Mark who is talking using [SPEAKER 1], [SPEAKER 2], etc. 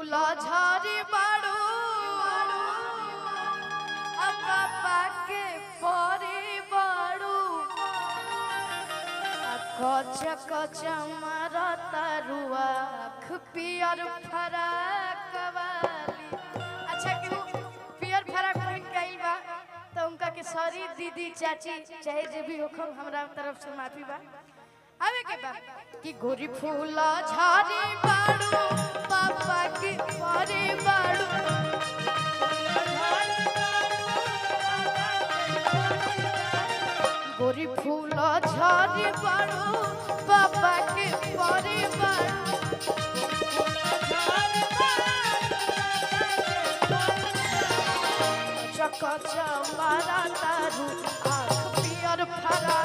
[SPEAKER 1] फूला झाड़ी बाड़ू पापा के परी बाड़ू कच कच मारा तरुआ पियर फराक वाली। अच्छा क्यों पियर फराक पहन के आइल बा तो उनका के सॉरी दीदी चाची चाहे जे भी होखम हमरा तरफ से माफी बा। आवे के बा कि गोरी फूला झाड़ी बाड़ू पापा की परी बाड़ू गोरी फूला झाड़ी बाड़ू पापा की परी बाड़ू चका चमारा तारू आँख पियर फरा